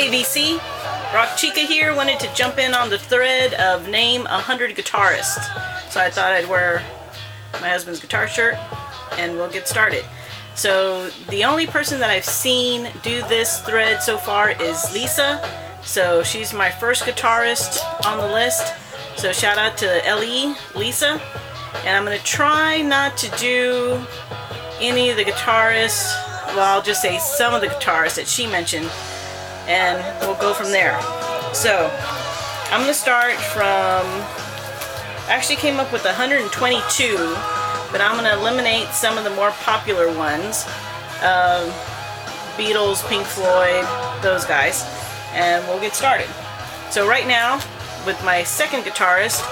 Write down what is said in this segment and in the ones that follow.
Hey VC, Rock Chica here. Wanted to jump in on the thread of name 100 guitarists. So I thought I'd wear my husband's guitar shirt and we'll get started. So the only person that I've seen do this thread so far is Lisa. So she's my first guitarist on the list. So shout out to LE, Lisa. And I'm going to try not to do any of the guitarists. Well, I'll just say some of the guitarists that she mentioned. And we'll go from there. So I'm going to start from, I actually came up with 122, but I'm going to eliminate some of the more popular ones. Beatles, Pink Floyd, those guys. And we'll get started. So right now, with my second guitarist,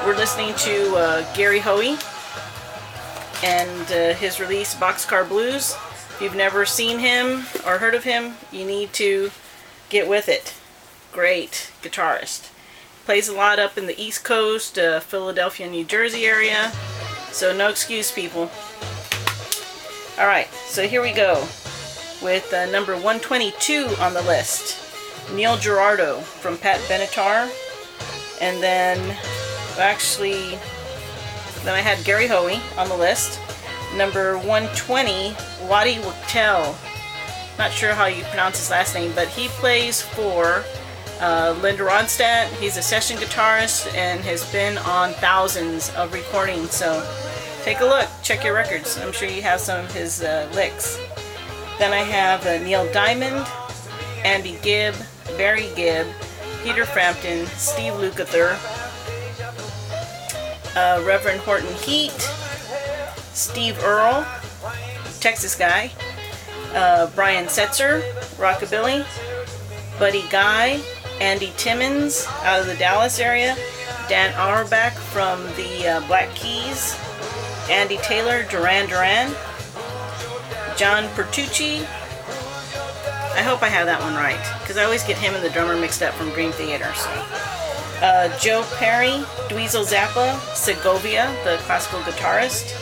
we're listening to Gary Hoey and his release Boxcar Blues. If you've never seen him or heard of him, you need to get with it. Great guitarist. Plays a lot up in the East Coast, Philadelphia, New Jersey area. So no excuse, people. Alright, so here we go with number 122 on the list. Neil Giraldo from Pat Benatar. And then, actually, then I had Gary Hoey on the list. Number 120, Waddy Wachtel. Not sure how you pronounce his last name, but he plays for Linda Ronstadt. He's a session guitarist and has been on thousands of recordings. So take a look, check your records. I'm sure you have some of his licks. Then I have Neil Diamond, Andy Gibb, Barry Gibb, Peter Frampton, Steve Lukather, Reverend Horton Heat, Steve Earle, Texas guy, Brian Setzer, Rockabilly, Buddy Guy, Andy Timmons out of the Dallas area, Dan Auerbach from the Black Keys, Andy Taylor, Duran Duran, John Pertucci. I hope I have that one right, because I always get him and the drummer mixed up from Dream Theater. So. Joe Perry, Dweezil Zappa, Segovia, the classical guitarist,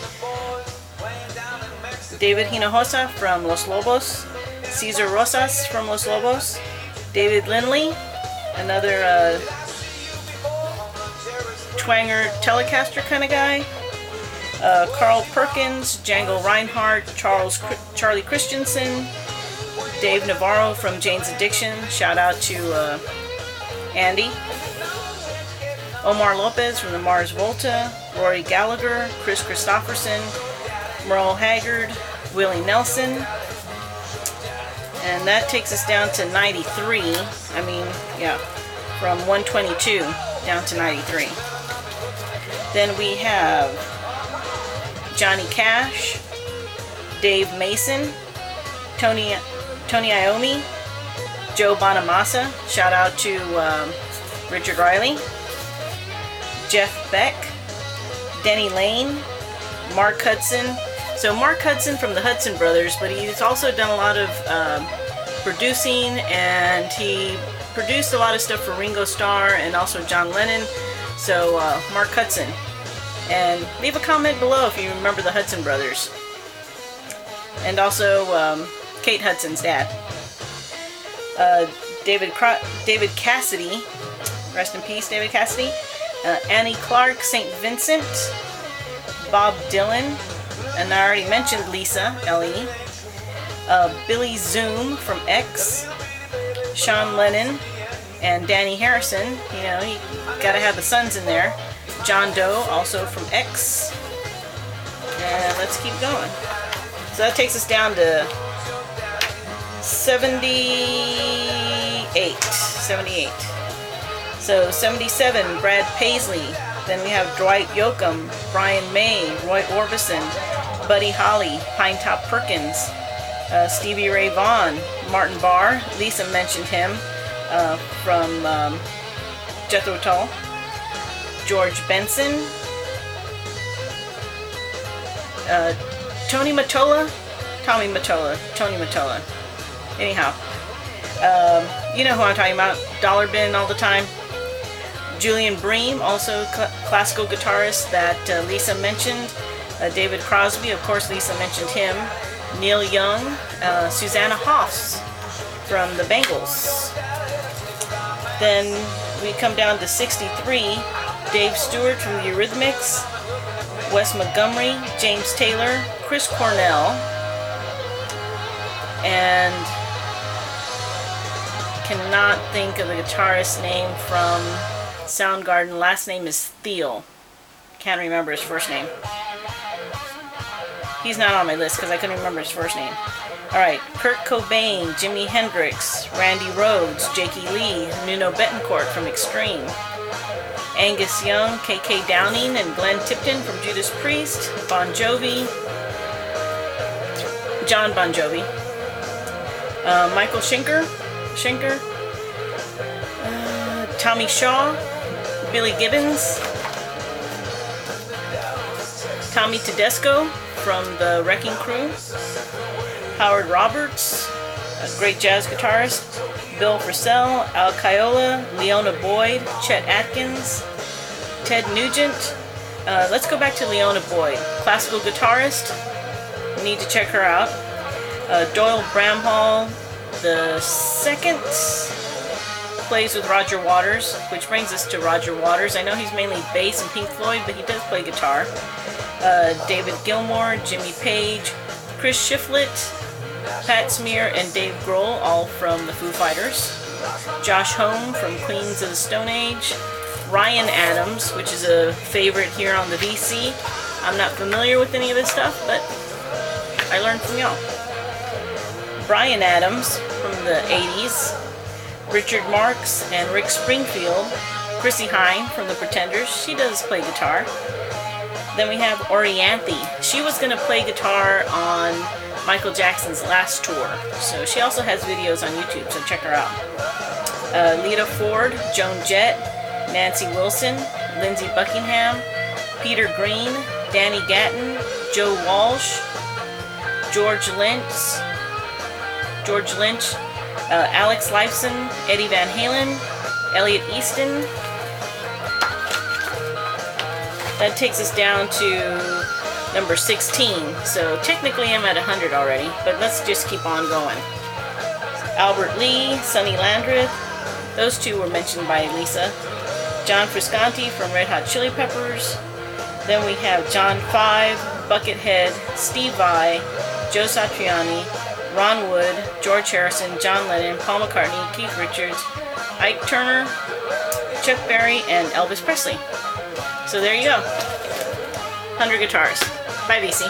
David Hinojosa from Los Lobos, Cesar Rosas from Los Lobos, David Lindley, another twanger Telecaster kind of guy, Carl Perkins, Django Reinhardt, Charlie Christensen, Dave Navarro from Jane's Addiction, shout out to Andy, Omar Lopez from the Mars Volta, Rory Gallagher, Chris Christopherson, Merle Haggard, Willie Nelson, and that takes us down to 93. I mean, yeah, from 122 down to 93. Then we have Johnny Cash, Dave Mason, Tony Iommi, Joe Bonamassa, shout out to Richard Riley, Jeff Beck, Denny Lane, Mark Hudson. So Mark Hudson from the Hudson Brothers, but he's also done a lot of producing, and he produced a lot of stuff for Ringo Starr and also John Lennon. So Mark Hudson. And leave a comment below if you remember the Hudson Brothers. And also Kate Hudson's dad. David Cassidy, rest in peace David Cassidy. Annie Clark, St. Vincent, Bob Dylan, and I already mentioned Lisa, L.E., Billy Zoom from X, Sean Lennon, and Danny Harrison. You know, you gotta have the sons in there. John Doe, also from X. And let's keep going. So that takes us down to 78. So 77, Brad Paisley. Then we have Dwight Yoakam, Brian May, Roy Orbison, Buddy Holly, Pinetop Perkins, Stevie Ray Vaughan, Martin Barr. Lisa mentioned him from Jethro Tull. George Benson, Tony Mottola. Anyhow, you know who I'm talking about. Dollar Bin all the time. Julian Bream, also classical guitarist that Lisa mentioned. David Crosby, of course Lisa mentioned him. Neil Young, Susanna Hoffs, from the Bangles. Then we come down to 63, Dave Stewart from the Eurythmics, Wes Montgomery, James Taylor, Chris Cornell, and cannot think of the guitarist's name from Soundgarden. Last name is Thiel. Can't remember his first name. He's not on my list because I couldn't remember his first name. Alright, Kurt Cobain, Jimi Hendrix, Randy Rhoads, Jakey Lee, Nuno Bettencourt from Extreme, Angus Young, KK Downing, and Glenn Tipton from Judas Priest, Bon Jovi, John Bon Jovi, Michael Schenker, Tommy Shaw, Billy Gibbons, Tommy Tedesco from the Wrecking Crew, Howard Roberts, a great jazz guitarist, Bill Frisell, Al Caiola, Leona Boyd, Chet Atkins, Ted Nugent. Let's go back to Leona Boyd, classical guitarist. Need to check her out. Doyle Bramhall the second plays with Roger Waters, which brings us to Roger Waters. I know he's mainly bass in Pink Floyd, but he does play guitar. David Gilmour, Jimmy Page, Chris Shiflett, Pat Smear, and Dave Grohl, all from the Foo Fighters. Josh Homme from Queens of the Stone Age. Ryan Adams, which is a favorite here on the VC. I'm not familiar with any of this stuff, but I learned from y'all. Bryan Adams from the 80s. Richard Marx and Rick Springfield. Chrissie Hynde from the Pretenders. She does play guitar. Then we have Orianthi. She was going to play guitar on Michael Jackson's last tour. So she also has videos on YouTube, so check her out. Lita Ford, Joan Jett, Nancy Wilson, Lindsey Buckingham, Peter Green, Danny Gatton, Joe Walsh, George Lynch, Alex Lifeson, Eddie Van Halen, Elliot Easton. That takes us down to number 16. So technically I'm at 100 already, but let's just keep on going. Albert Lee, Sonny Landreth, those two were mentioned by Lisa. John Frusciante from Red Hot Chili Peppers. Then we have John Five, Buckethead, Steve Vai, Joe Satriani, Ron Wood, George Harrison, John Lennon, Paul McCartney, Keith Richards, Ike Turner, Chuck Berry, and Elvis Presley. So there you go. 100 guitars. Bye, VC.